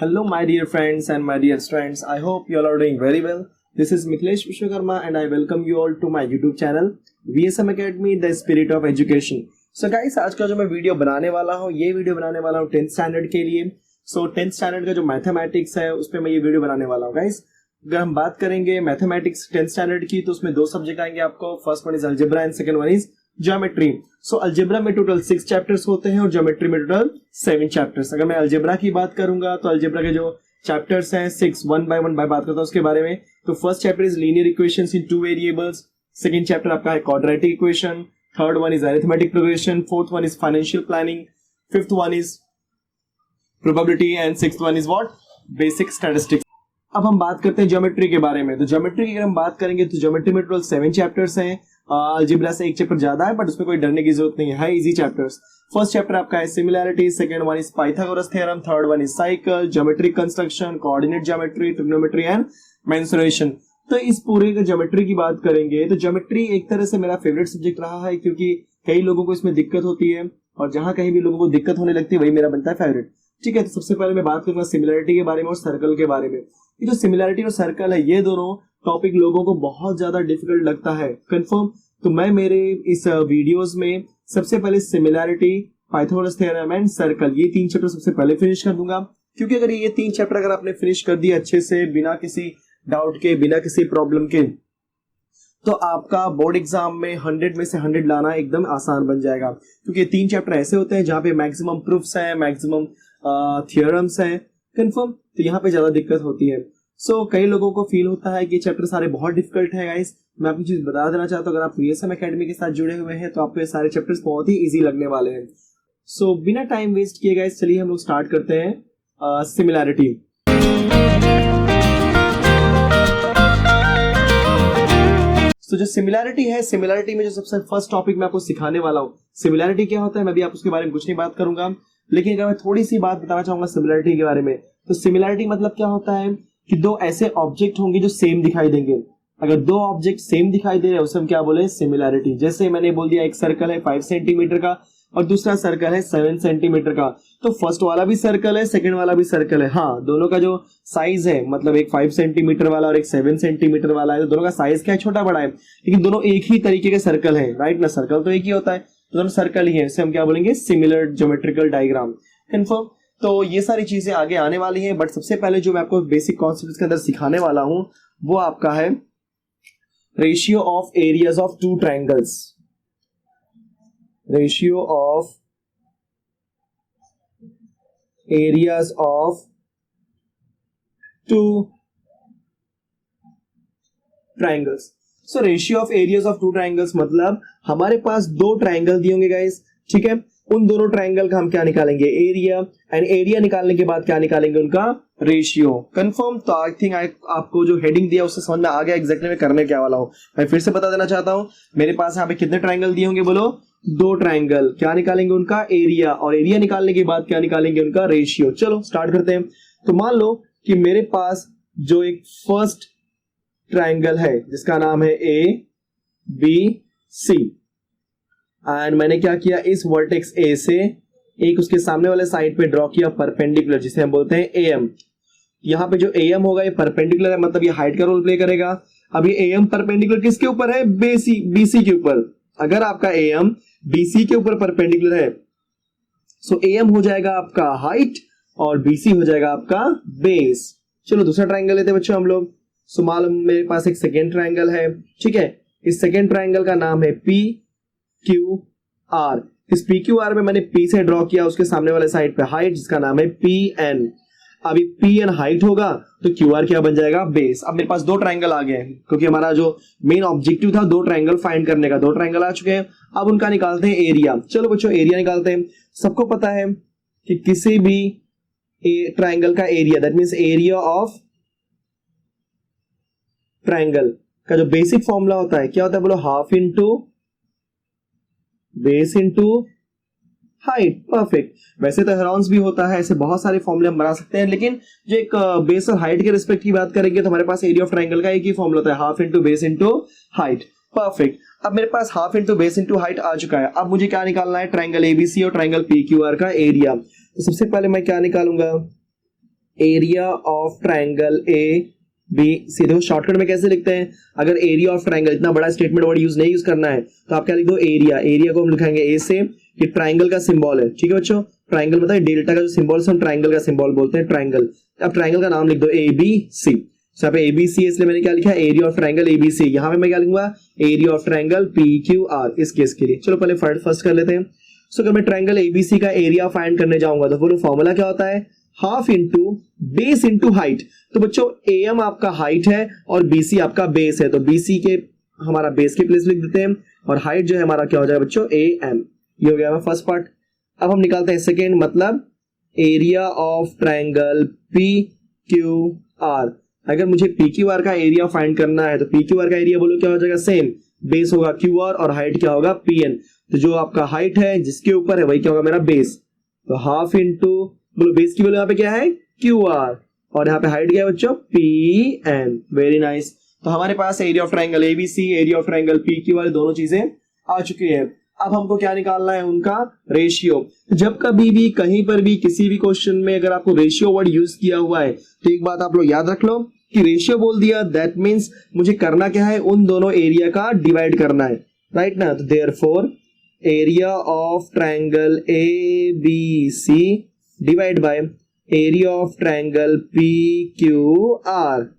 Hello, my dear friends and my dear students. I hope you all are doing very well. This is Miklesh Vishwakarma and I welcome you all to my YouTube channel VSM Academy, The Spirit of Education. So guys, आज का जो मैं video बनाने वाला हूँ, ये video बनाने वाला हूँ 10th स्टैंडर्ड के लिए. सो 10th स्टैंडर्ड का जो मैथमेटिक्स है उस पर मैं ये वीडियो बनाने वाला हूँ. गाइस, अगर हम बात करेंगे मैथमेटिक्स 10th स्टैंडर्ड की तो उसमें दो सब्जेक्ट आएंगे आपको. First one is algebra and second one is geometry. So algebra में टोटल 6 चैप्टर्स होते हैं और ज्योमेट्री में टोटल 7 चैप्टर्स. अगर मैं अलजेब्रा की बात करूंगा तो अलजेब्रा के जो चैप्टर्स हैं 6 वन बाय वन बात करता हूं उसके बारे में. तो first chapter is linear equations in 2 variables. Second chapter आपका है quadratic equation. Third one is arithmetic progression. Fourth one is financial planning. Fifth one is probability and sixth one is what, basic statistics. अब हम बात करते हैं geometry के बारे में. तो ज्योमेट्री की अगर हम बात करेंगे तो ज्योमेट्री में टोटल 7 चैप्टर्स हैं. अलजेब्रा से एक चैप्टर ज्यादा है बट उसमें कोई डरने की जरूरत नहीं है, इजी चैप्टर्स. फर्स्ट चैप्टर आपका है similarity. Second one is Pythagoras theorem. Third one is cycle, geometric construction, coordinate geometry, trigonometry and mensuration. तो इस पूरे का ज्योमेट्री की बात करेंगे तो ज्योमेट्री एक तरह से मेरा फेवरेट सब्जेक्ट रहा है क्योंकि कई लोगों को इसमें दिक्कत होती है और जहां कहीं भी लोगों को दिक्कत होने लगती है वही मेरा बनता है फेवरेट. ठीक है, तो सबसे पहले मैं बात करूंगा सिमिलैरिटी के बारे में और सर्कल के बारे में. ये जो सिमिलैरिटी और सर्कल है ये दोनों टॉपिक लोगों को बहुत ज्यादा डिफिकल्ट लगता है कंफर्म. तो मैं मेरे इस वीडियोस में सबसे पहले similarity, Pythagoras theorem and circle ये 3 चैप्टर सबसे पहले फिनिश कर दूंगा. क्योंकि अगर ये 3 चैप्टर अगर आपने फिनिश कर दिए अच्छे से बिना किसी डाउट के, बिना किसी प्रॉब्लम के, तो आपका बोर्ड एग्जाम में 100 में से 100 लाना एकदम आसान बन जाएगा. क्योंकि ये 3 चैप्टर ऐसे होते हैं जहां पे मैक्सिमम प्रूफ्स हैं, मैक्सिमम थियोरम्स हैं कंफर्म. तो यहाँ पे ज्यादा दिक्कत होती है. सो कई लोगों को फील होता है कि चैप्टर सारे बहुत डिफिकल्ट है. गाइस, मैं आपको चीज बता देना चाहता हूँ, अगर आप VSM एकेडमी के साथ जुड़े हुए हैं तो आपको ये सारे चैप्टर्स बहुत ही इजी लगने वाले हैं. सो बिना टाइम वेस्ट किए गाइस चलिए हम लोग स्टार्ट करते हैं सिमिलैरिटी. तो जो सिमिलैरिटी है, सिमिलैरिटी में जो सबसे फर्स्ट टॉपिक मैं आपको सिखाने वाला हूँ, सिमिलैरिटी क्या होता है, मैं भी आप उसके बारे में कुछ नहीं बात करूंगा. लेकिन अगर मैं थोड़ी सी बात बताना चाहूंगा सिमिलैरिटी के बारे में, तो सिमिलैरिटी मतलब क्या होता है कि दो ऐसे ऑब्जेक्ट होंगे जो सेम दिखाई देंगे. अगर दो ऑब्जेक्ट सेम दिखाई दे रहे हैं उसे हम क्या बोले, सिमिलैरिटी. जैसे मैंने बोल दिया एक सर्कल है 5 सेंटीमीटर का और दूसरा सर्कल है 7 सेंटीमीटर का. तो फर्स्ट वाला भी सर्कल है, सेकंड वाला भी सर्कल है. हाँ, दोनों का जो साइज है, मतलब एक 5 सेंटीमीटर वाला और एक 7 सेंटीमीटर वाला है, तो दोनों का साइज क्या है, छोटा बड़ा है, लेकिन दोनों एक ही तरीके के सर्कल है. राइट ना, सर्कल तो एक ही होता है, तो दोनों सर्कल ही है. इसे हम क्या बोलेंगे, सिमिलर ज्योमेट्रिकल डायग्राम कंफर्म. तो ये सारी चीजें आगे आने वाली हैं, बट सबसे पहले जो मैं आपको बेसिक कॉन्सेप्ट्स के अंदर सिखाने वाला हूं वो आपका है ratio of areas of 2 triangles. Ratio of areas of 2 triangles. So ratio of areas of 2 triangles मतलब हमारे पास 2 ट्रायंगल दिए होंगे गाइस. ठीक है, उन दोनों ट्रायंगल का हम क्या निकालेंगे, एरिया. एंड एरिया निकालने के बाद क्या निकालेंगे, उनका रेशियो कंफर्म. तो आई थिंक आपको जो हेडिंग दिया उससे समझ में आ गया एग्जैक्टली मैं करने क्या वाला हूं. मैं फिर से बता देना चाहता हूं, मेरे पास यहाँ पे कितने ट्रायंगल दिए होंगे, बोलो 2 ट्रायंगल. क्या निकालेंगे, उनका एरिया, और एरिया निकालने के बाद क्या निकालेंगे, उनका रेशियो. चलो स्टार्ट करते हैं. तो मान लो कि मेरे पास जो एक फर्स्ट ट्रायंगल है जिसका नाम है ABC एंड मैंने क्या किया, इस वर्टेक्स A से एक उसके सामने वाले साइड पे ड्रॉ किया परपेंडिकुलर, जिसे हम बोलते हैं AM. यहाँ पे जो AM होगा ये परपेंडिकुलर है, मतलब ये हाइट का रोल प्ले करेगा. अब ये AM परपेंडिकुलर किसके ऊपर है, BC के ऊपर. अगर आपका AM BC के ऊपर परपेंडिकुलर है सो AM हो जाएगा आपका हाइट और BC हो जाएगा आपका बेस. चलो दूसरा ट्राइंगल लेते हैं बच्चों हम लोग. सो मालूम मेरे पास एक सेकेंड ट्राइंगल है. ठीक है, इस सेकेंड ट्राइंगल का नाम है PQR. इस PQR में मैंने P से ड्रॉ किया उसके सामने वाले साइड पे हाइट जिसका नाम है PN. अभी PN हाइट होगा तो QR क्या बन जाएगा, बेस. अब मेरे पास 2 ट्रायंगल आ गए हैं क्योंकि हमारा जो मेन ऑब्जेक्टिव था 2 ट्रायंगल फाइंड करने का. 2 ट्रायंगल आ चुके हैं, अब उनका निकालते हैं एरिया. चलो बच्चों एरिया निकालते हैं. सबको पता है कि किसी भी ट्रायंगल का area, that means area of triangle का जो बेसिक फॉर्मूला होता है क्या होता है, बोलो half into base into height. Perfect. वैसे तो हेरॉन्स भी होता है, ऐसे बहुत सारे फॉर्मूले हम बना सकते हैं, लेकिन जो एक बेस और हाइट के रिस्पेक्ट की बात करेंगे तो हमारे पास एरिया ऑफ ट्रायंगल का एक ही फॉर्मूला होता है, half into base into height. Perfect. अब मेरे पास half into base into height आ चुका है. अब मुझे क्या निकालना है, ट्रायंगल ABC और ट्रायंगल PQR का एरिया. तो सबसे पहले मैं क्या निकालूंगा, area of triangle A B C. देखो शॉर्टकट में कैसे लिखते हैं, अगर एरिया ऑफ ट्राइंगल, इतना बड़ा स्टेटमेंट वर्ड यूज नहीं यूज करना है तो आप क्या लिख दो, एरिया। एरिया को हम लिखाएंगे ए से, ये ट्राइंगल का सिंबल है, ठीक है बच्चों। ट्राइंगल मतलब डेल्टा का जो सिंबल हम ट्राइंगल का सिंबल बोलते हैं, ट्राइंगल। अब ट्राइंगल का नाम लिख दो ए बी सी। यहाँ पे एबीसी है इसलिए मैंने क्या लिखा, एरिया ऑफ ट्राइंगल एबीसी। यहाँ पे मैं क्या लिखूंगा, area of triangle P Q are, इस केस के लिए। चलो पहले फर्स्ट कर लेते हैं। सो अगर मैं ट्राइंगल एबीसी का एरिया फाइंड करने जाऊंगा तो वो फॉर्मूला क्या होता है, half into base into height. तो बच्चों एम आपका हाइट है और बीसी आपका बेस है, तो बीसी के हमारा बेस के प्लेस लिख देते हैं और हाइट जो है हमारा क्या हो जाएगा बच्चों, ए एम। ये हो गया फर्स्ट पार्ट। अब हम निकालते हैं सेकेंड, मतलब area of triangle P Q are. अगर मुझे पी क्यू आर का एरिया फाइंड करना है तो पी क्यू आर का एरिया बोलो क्या हो जाएगा, सेम, बेस होगा क्यू आर और हाइट क्या होगा पी एन। तो जो आपका हाइट है जिसके ऊपर है वही क्या होगा मेरा बेस, तो हाफ इंटू, बोलो बेस की बोलो यहाँ पे क्या है क्यू आर और यहाँ पे हाइट क्या है बच्चों पी एन। Very nice. तो हमारे पास area of triangle ABC, area of triangle P Q R, दोनों चीजें आ चुकी है। अब हमको क्या निकालना है, उनका रेशियो। जब कभी भी कहीं पर भी किसी भी क्वेश्चन में अगर आपको रेशियो वर्ड यूज किया हुआ है तो एक बात आप लोग याद रख लो कि रेशियो बोल दिया दैट मीन्स मुझे करना क्या है, उन दोनों एरिया का डिवाइड करना है, राइट ना। तो therefore area of triangle A B C divide by area of triangle P Q R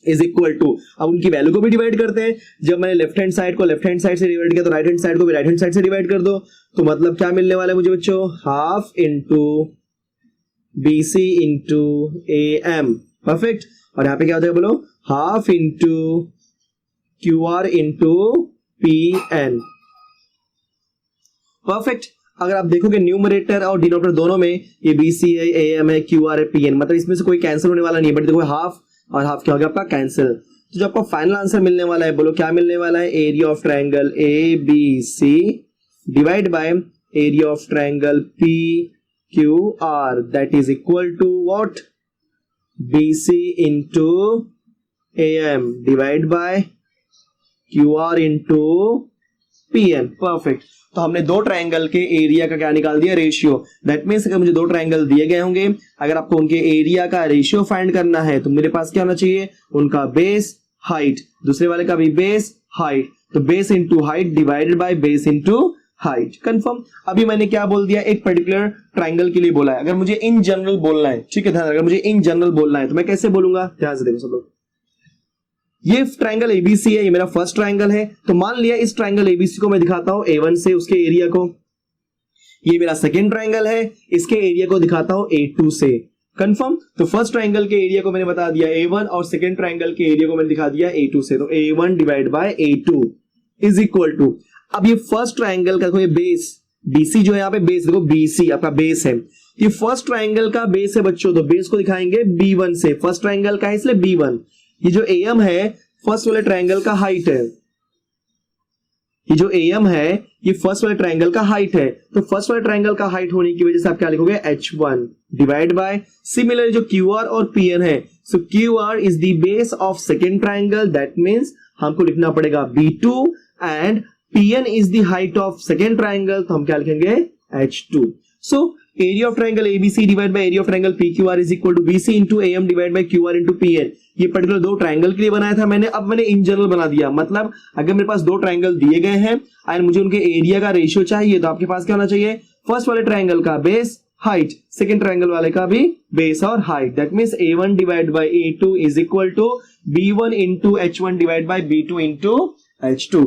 is equal to, अब उनकी वैल्यू को भी डिवाइड करते हैं। जब मैंने लेफ्ट हैंड साइड को लेफ्ट हैंड साइड से डिवाइड किया तो राइट हैंड साइड को भी राइट हैंड साइड से डिवाइड कर दो। तो मतलब क्या मिलने वाला है मुझे बच्चों, half into B C into A M, perfect. और यहाँ पे क्या हो जाएगा बोलो, half into Q R into P N, perfect. अगर आप देखोगे न्यूमरेटर और डिनोमिनेटर दोनों में ये बी सी है, ए एम है, क्यू आर है, पी एन, मतलब इसमें से कोई कैंसिल होने वाला नहीं है। बट देखो हाफ और हाफ क्या हो गया आपका कैंसिल। तो जो आपका फाइनल आंसर मिलने वाला है बोलो क्या मिलने वाला है, area of triangle A B C divide by area of triangle P Q R, that is equal to what, B C into A M divide by Q R into P N, perfect. तो हमने दो triangle के area का क्या निकाल दिया, ratio. That means अगर मुझे दो ट्राइंगल दिए गए होंगे, अगर आपको उनके एरिया का रेशियो फाइंड करना है तो मेरे पास क्या होना चाहिए, उनका बेस हाइट, दूसरे वाले का भी बेस हाइट, तो base into height divided by base into height, confirm. अभी मैंने क्या बोल दिया, एक पर्टिकुलर ट्राइंगल के लिए बोला है। अगर मुझे इन जनरल बोलना है, ठीक है ध्यान, अगर मुझे इन जनरल बोलना है तो मैं कैसे बोलूंगा, ध्यान से देखो सब लोग। ये ट्राइंगल एबीसी है, ये मेरा फर्स्ट ट्राइंगल है, तो मान लिया इस ट्राइंगल एबीसी को मैं दिखाता हूं A1 से उसके एरिया को। ये मेरा सेकेंड ट्राइंगल है, इसके एरिया को दिखाता हूं A2 से, कंफर्म। तो फर्स्ट ट्राइंगल के एरिया को मैंने बता दिया A1 और सेकेंड ट्राइंगल के एरिया को मैंने दिखा दिया A2 से, तो A1 divide by A2 is equal to, अब ये फर्स्ट ट्राइंगल का कोई बेस BC जो है यहाँ पे बेस, देखो BC आपका बेस है, ये फर्स्ट ट्राइंगल का बेस है बच्चों, तो बेस को दिखाएंगे B1 से, फर्स्ट ट्राइंगल का है इसलिए B1। ये जो AM है फर्स्ट वाले ट्राइंगल का हाइट है, ये जो AM है ये फर्स्ट वाले ट्राइंगल का हाइट है, तो फर्स्ट वाले ट्राइंगल का हाइट होने की वजह से आप क्या लिखोगे, H1 डिवाइड बाय, सिमिलर जो QR और PN है, so QR is the base of second triangle, that means हमको लिखना पड़ेगा B2 and PN is the height of second triangle, तो हम क्या लिखेंगे H2। So area of triangle ABC divide by area of triangle PQR is equal to BC into AM divide by QR into PN। ये particular दो triangle के लिए बनाया था मैंने, अब मैंने इन जनरल बना दिया। मतलब अगर मेरे पास दो ट्राइंगल दिए गए हैं एंड मुझे उनके एरिया का रेशियो चाहिए तो आपके पास क्या होना चाहिए, फर्स्ट वाले ट्राइंगल का बेस हाइट, सेकंड ट्राइंगल वाले का भी बेस और height, that means A1 divide by A2 is equal to B1 into H1 divide by B2 into H2।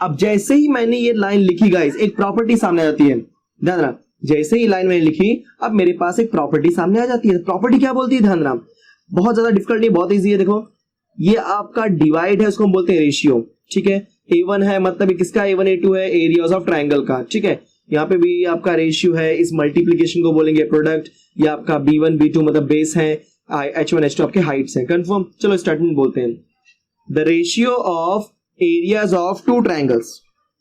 अब जैसे ही मैंने ये लाइन लिखी गाइस, एक प्रॉपर्टी सामने आ जाती है, ध्यान रखना, जैसे ही लाइन मैंने लिखी अब मेरे पास एक प्रॉपर्टी सामने आ जाती है। प्रॉपर्टी क्या बोलती है, ध्यान रखना, बहुत ज्यादा डिफिकल्ट नहीं, बहुत इजी है। देखो ये आपका डिवाइड है, उसको हम बोलते हैं रेशियो, ठीक है। A1 है मतलब किसका, A1 A2 है, एरियाज ऑफ ट्राइंगल का, ठीक है। यहाँ पे भी आपका रेशियो है, इस मल्टीप्लीकेशन को बोलेंगे प्रोडक्ट, ये आपका B1 B2 मतलब बेस है, H1 H2 आपके हाइट्स हैं, कंफर्म। चलो स्टार्टिंग बोलते हैं, the ratio of areas of two triangles,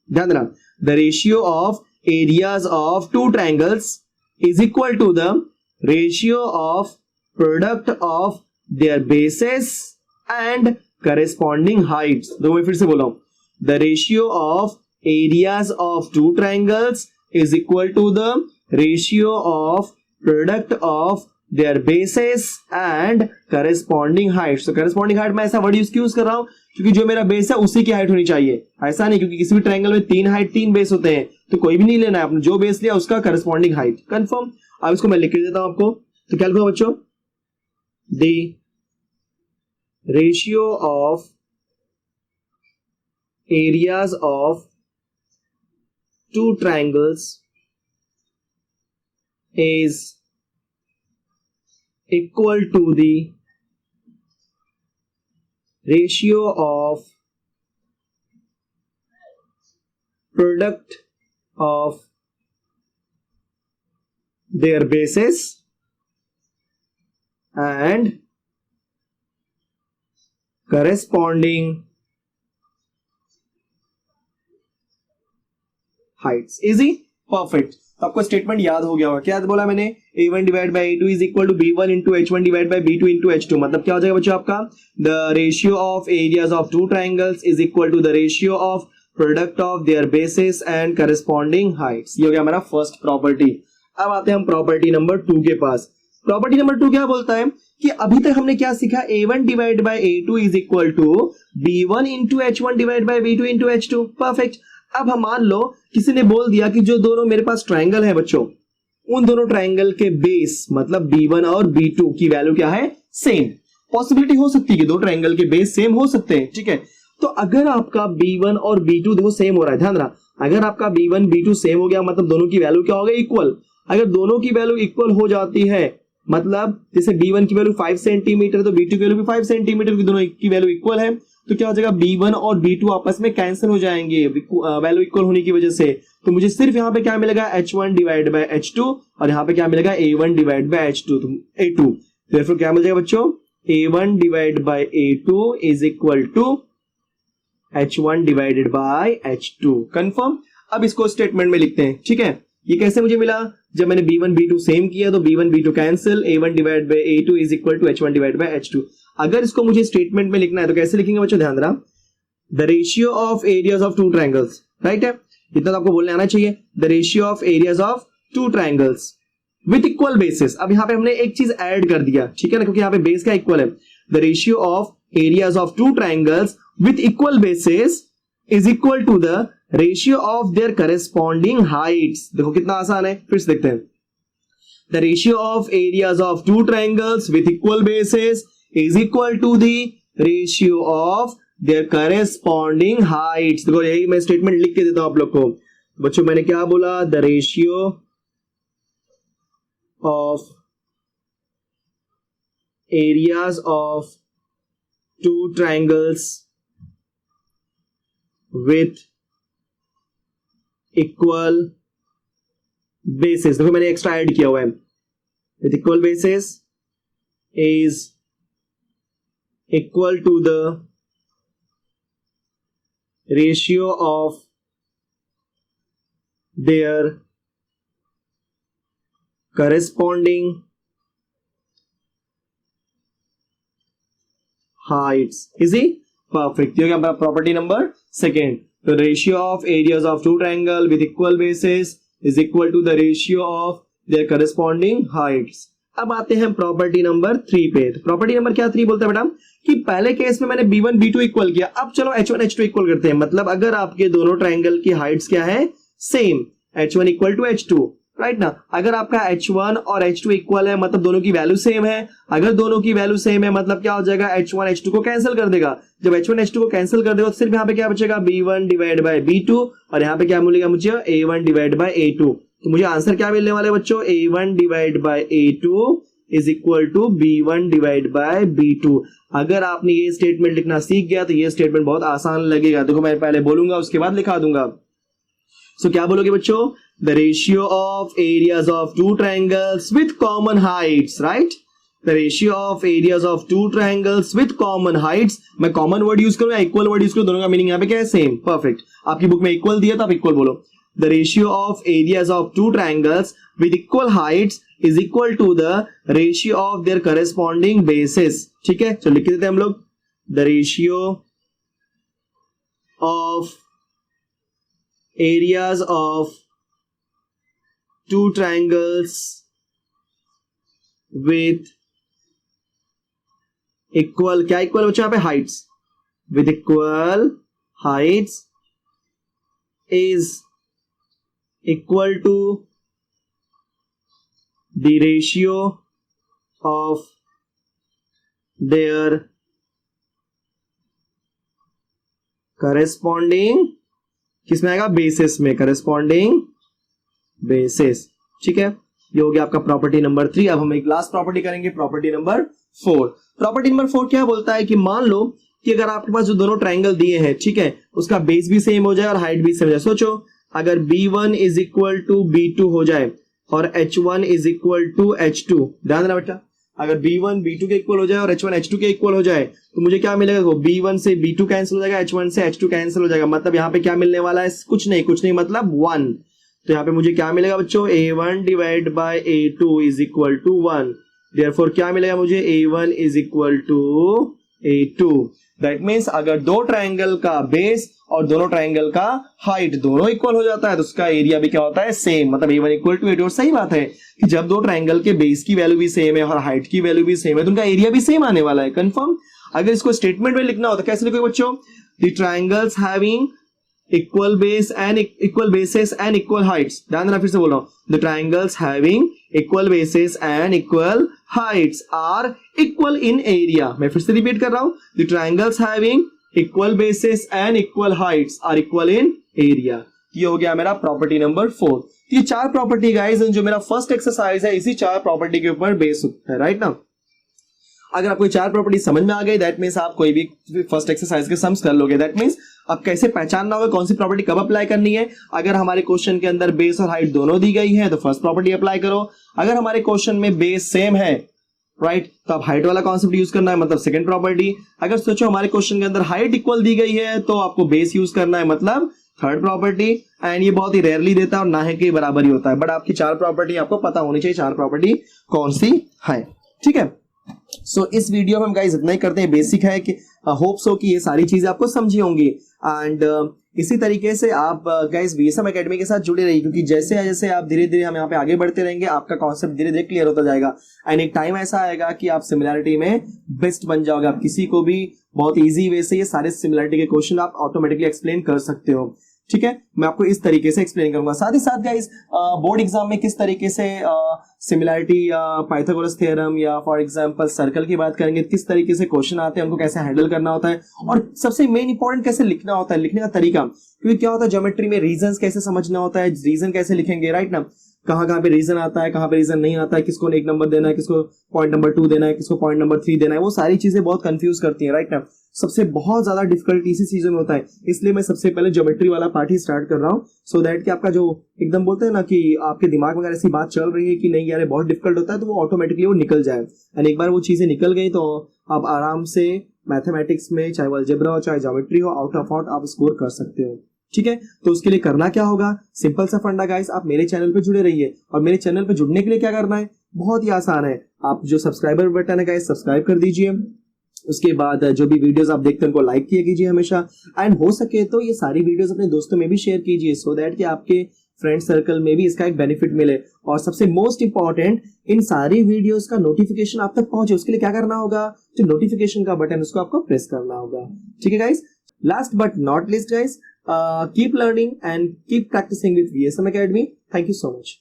ध्यान देना, the ratio of areas of two triangles is equal to the ratio of product of their bases and corresponding heights। तो मैं फिर से बोला हूं, the ratio of areas of two triangles is equal to the ratio of product of their bases and corresponding heights। तो corresponding height मैं ऐसा word use कर रहा हूं क्योंकि जो मेरा बेस है उसी की हाइट होनी चाहिए, ऐसा नहीं क्योंकि किसी भी ट्रायंगल में 3 हाइट 3 बेस होते हैं, तो कोई भी नहीं लेना है, आपने जो बेस लिया उसका करस्पॉन्डिंग हाइट। कंफर्म। अब इसको मैं लिख के देता हूं आपको। तो क्या लिखूंगा बच्चों, the ratio of areas of two triangles is equal to the ratio of product of their bases and corresponding heights। Easy, perfect। तो आपको स्टेटमेंट याद हो गया होगा। क्या बोला मैंने, a1 divide by a2 is equal to b1 into h1 divide by b2 into h2। मतलब क्या हो जाएगा बच्चों आपका, the ratio of areas of two triangles is equal to the ratio of product of their bases and corresponding heights. ये हो गया हमारा फर्स्ट प्रॉपर्टी। अब आते हैं हम प्रॉपर्टी नंबर 2 के पास। प्रॉपर्टी नंबर 2 क्या बोलता है कि अभी तक हमने क्या सीखा, a1 divide by a2 is equal to b1 into h1 divide by b2 into h2। Perfect. अब हम मान लो किसी ने बोल दिया कि जो दोनों मेरे पास ट्रायंगल है बच्चों, उन दोनों ट्रायंगल के बेस मतलब b1 और b2 की वैल्यू क्या है, सेम। पॉसिबिलिटी हो सकती है कि दो ट्रायंगल के बेस सेम हो सकते हैं, ठीक है। तो अगर आपका b1 और b2 देखो सेम हो रहा है, ध्यान रहा, अगर आपका b1 b2 सेम हो गया मतलब दोनों की वैल्यू क्या हो गई, इक्वल। अगर दोनों की वैल्यू इक्वल हो जाती है मतलब जैसे b1 की वैल्यू 5 सेंटीमीटर तो b2 की वैल्यू भी 5 सेंटीमीटर की, दोनों की वैल्यू इक्वल है, तो क्या हो जाएगा, b1 और b2 आपस में कैंसिल हो जाएंगे वैल्यू इक्वल होने की वजह से। तो मुझे सिर्फ यहाँ पे क्या मिलेगा, h1 डिवाइड बाय h2 और यहाँ पे क्या मिलेगा, a1 divide by h2 a2। तो क्या मिल जाएगा बच्चों, a1 divide by a2 is equal to h1 divided by h2। Confirm. अब इसको स्टेटमेंट में लिखते हैं, ठीक है। ये कैसे मुझे मिला, जब मैंने b1 b2 सेम किया तो b1 b2 cancel, a1 divide by a2 is equal to h1 divide by h2। अगर इसको मुझे स्टेटमेंट में लिखना है तो कैसे लिखेंगे बच्चों, ध्यान देना, the ratio of areas of two triangles, right है, इतना तो आपको बोलने आना चाहिए, the ratio of areas of two triangles with equal basis. अब यहाँ पे हमने एक चीज ऐड कर दिया, ठीक है ना, क्योंकि यहाँ पे बेस का इक्वल है। The ratio of areas of two triangles with equal bases is equal to the ratio of their corresponding heights. देखो कितना आसान है, फिर से देखते हैं। The ratio of areas of two triangles with equal bases is equal to the ratio of their corresponding heights। देखो यही मैं स्टेटमेंट लिख के देता हूं आप लोग को। बच्चों मैंने क्या बोला, the ratio of areas of two triangles with equal basis, देखो मैंने एक्स्ट्रा ऐड किया हुआ है, with equal bases is equal to the ratio of their corresponding heights। Easy, perfect। ये हो गया प्रॉपर्टी नंबर सेकेंड। तो ratio of areas of two triangle with equal bases is equal to the ratio of their corresponding heights. अब आते हैं property number 3 पे। तो property number क्या 3 बोलता है बेटा, कि पहले केस में मैंने b1 b2 इक्वल किया, अब चलो h1 h2 इक्वल करते हैं। मतलब अगर आपके दोनों ट्रायंगल की हाइट्स क्या है, same, h1 equal to h2, right ना। अगर आपका h1 और h2 इक्वल है मतलब दोनों की वैल्यू सेम है। अगर दोनों की वैल्यू सेम है मतलब क्या हो जाएगा, h1 h2 को कैंसिल कर देगा। जब h1 h2 को कैंसिल कर देगा तो सिर्फ यहाँ पे क्या बचेगा, b1 डिवाइड बाय b2 और यहाँ पे क्या मिलेगा मुझे, a1 डिवाइड बाय a2। तो मुझे आंसर क्या मिलने वाला है बच्चों, a1 divide by a2 is equal to b1 divide by b2। अगर आपने ये स्टेटमेंट लिखना सीख गया तो ये स्टेटमेंट बहुत आसान लगेगा। देखो मैं पहले बोलूंगा उसके बाद लिखा दूंगा। सो क्या बोलोगे बच्चों, the ratio of areas of two triangles with common Heights, right, the ratio of areas of two triangles with common Heights. मैं कॉमन वर्ड यूज करूं या इक्वल वर्ड यूज करूं, दोनों का मीनिंग यहाँ पे क्या है, सेम। परफेक्ट। आपकी बुक में इक्वल दिया तो आप इक्वल बोलो। The ratio of areas of two triangles with equal Heights is equal to the ratio of their corresponding bases। ठीक है, चलो लिख देते हैं हम लोग, the ratio of areas of two triangles with equal, क्या इक्वल बच्चों यहाँ पे, heights, with equal heights is equal to the ratio of their corresponding, किसमें आएगा, बेसिस में, करेस्पॉन्डिंग बेसिस। ठीक है, ये हो गया आपका प्रॉपर्टी नंबर 3। अब हम एक लास्ट प्रॉपर्टी करेंगे, प्रॉपर्टी नंबर 4। प्रॉपर्टी नंबर 4 क्या बोलता है कि मान लो कि अगर आपके पास जो दोनों ट्राइंगल दिए हैं, ठीक है, उसका बेस भी सेम हो जाए और हाइट भी सेम हो जाए। सोचो अगर B1 is equal to B2 हो जाए और H1 is equal to H2, ध्यान देना बेटा, अगर B1 B2 के इक्वल हो जाए और H1 H2 के इक्वल हो जाए तो मुझे क्या मिलेगा, B1 से B2 कैंसिल हो जाएगा, H1 से H2 कैंसिल हो जाएगा। मतलब यहाँ पे क्या मिलने वाला है, कुछ नहीं मतलब 1। तो यहाँ पे मुझे क्या मिलेगा बच्चों, A1 divide by A2 is equal to 1। Therefore क्या मिलेगा मुझे, A1 is equal to A2। That means अगर दो ट्राइंगल का बेस और दोनों ट्राइंगल का हाइट दोनों इक्वल हो जाता है तो उसका एरिया भी क्या होता है, सेम, मतलब A1 इक्वल टू A2। और सही बात है कि जब दो ट्राइंगल के बेस की वैल्यू भी सेम है और हाइट की वैल्यू भी सेम है तो उनका एरिया भी सेम आने वाला है, कंफर्म। अगर इसको स्टेटमेंट में लिखना हो तो कैसे लिखोगे बच्चों, the triangles having equal base and equal bases and equal heights, ध्यान देना, फिर से बोल रहा हूं, the triangles having equal bases and equal heights are equal in area. मैं फिर से रिपीट कर रहा हूं, the triangles having equal bases and equal heights are equal in area. ये हो गया मेरा प्रॉपर्टी नंबर 4। ये 4 प्रॉपर्टी गाइस जो मेरा फर्स्ट एक्सरसाइज है इसी 4 प्रॉपर्टी के ऊपर बेस है, राइट ना। अगर आपको 4 प्रॉपर्टी समझ में आ गई दैट मीन्स आप कोई भी फर्स्ट एक्सरसाइज के सम्स कर लोगे। दैट मीन्स अब कैसे पहचानना होगा कौन सी प्रॉपर्टी कब अप्लाई करनी है। अगर हमारे क्वेश्चन के अंदर बेस और हाइट दोनों दी गई है तो फर्स्ट प्रॉपर्टी अप्लाई करो। अगर हमारे क्वेश्चन में बेस सेम है, राइट, तो आप हाइट वाला कॉन्सेप्ट यूज करना है, मतलब सेकंड प्रॉपर्टी। अगर सोचो हमारे क्वेश्चन के अंदर हाइट इक्वल दी गई है तो आपको बेस यूज करना है, मतलब थर्ड प्रॉपर्टी। एंड ये बहुत ही रेयरली देता है और ना है कि बराबर ही होता है, बट आपकी 4 प्रॉपर्टी आपको पता होनी चाहिए 4 प्रॉपर्टी कौन सी है, ठीक है। सो इस वीडियो में हम गाइस इतना ही करते हैं, बेसिक है कि होप सो कि ये सारी चीजें आपको समझी होंगी। एंड इसी तरीके से आप गाइस VSM एकेडमी के साथ जुड़े रहिए, क्योंकि जैसे जैसे आप धीरे धीरे हम यहाँ पे आगे बढ़ते रहेंगे आपका कॉन्सेप्ट धीरे धीरे क्लियर होता जाएगा। एंड एक टाइम ऐसा आएगा कि आप सिमिलैरिटी में बेस्ट बन जाओगे, आप किसी को भी बहुत इजी वे से ये सारे सिमिलैरिटी के क्वेश्चन आप ऑटोमेटिकली एक्सप्लेन कर सकते हो, ठीक है। मैं आपको इस तरीके से एक्सप्लेन करूंगा। साथ ही साथ गाइस बोर्ड एग्जाम में किस तरीके से सिमिलैरिटी या पाइथागोरस थ्योरम या फॉर एग्जांपल सर्कल की बात करेंगे, किस तरीके से क्वेश्चन आते हैं, उनको कैसे हैंडल करना होता है, और सबसे मेन इंपॉर्टेंट कैसे लिखना होता है, लिखने का तरीका। क्योंकि क्या होता है ज्योमेट्री में रीजंस कैसे समझना होता है, रीजन कैसे लिखेंगे, राइट ना, कहाँ पे रीजन आता है, कहाँ पे रीजन नहीं आता है, किसको 1 नंबर देना है, किसको पॉइंट नंबर 2 देना है, किसको पॉइंट नंबर 3 देना है, वो सारी चीजें बहुत कंफ्यूज करती है, राइट ना। सबसे बहुत ज्यादा डिफिकल्ट इसी चीजों में होता है, इसलिए मैं सबसे पहले ज्योमेट्री वाला पार्ट ही स्टार्ट कर रहा हूँ, सो दैट कि आपका जो एकदम बोलते हैं ना कि आपके दिमाग में अगर ऐसी बात चल रही है कि नहीं यार बहुत डिफिकल्ट होता है, तो वो ऑटोमेटिकली वो निकल जाए। एंड एक बार वो चीजें निकल गई तो आप आराम से मैथमेटिक्स में चाहे वो अलजेब्रा हो चाहे ज्योमेट्री हो, आउट ऑफ आउट आप स्कोर कर सकते हो, ठीक है। तो उसके लिए करना क्या होगा, सिंपल सा फंडा गाइस, आप मेरे चैनल पे जुड़े रहिए। और मेरे चैनल पे जुड़ने के लिए क्या करना है, बहुत ही आसान है, आप जो सब्सक्राइबर बटन है गाइस सब्सक्राइब कर दीजिए। उसके बाद जो भी वीडियोस आप देखते हैं उनको लाइक किया कीजिए हमेशा। एंड हो सके तो ये सारी वीडियोस अपने दोस्तों में भी शेयर कीजिए, सो दैट कि आपके फ्रेंड सर्कल में भी इसका एक बेनिफिट मिले। और सबसे मोस्ट इंपॉर्टेंट, इन सारी वीडियोस का नोटिफिकेशन आप तक पहुंचे, उसके लिए क्या करना होगा, जो नोटिफिकेशन का बटन उसको आपको प्रेस करना होगा, ठीक है guys. Last but not least guys, keep learning and keep practicing with VSM Academy. Thank you so much.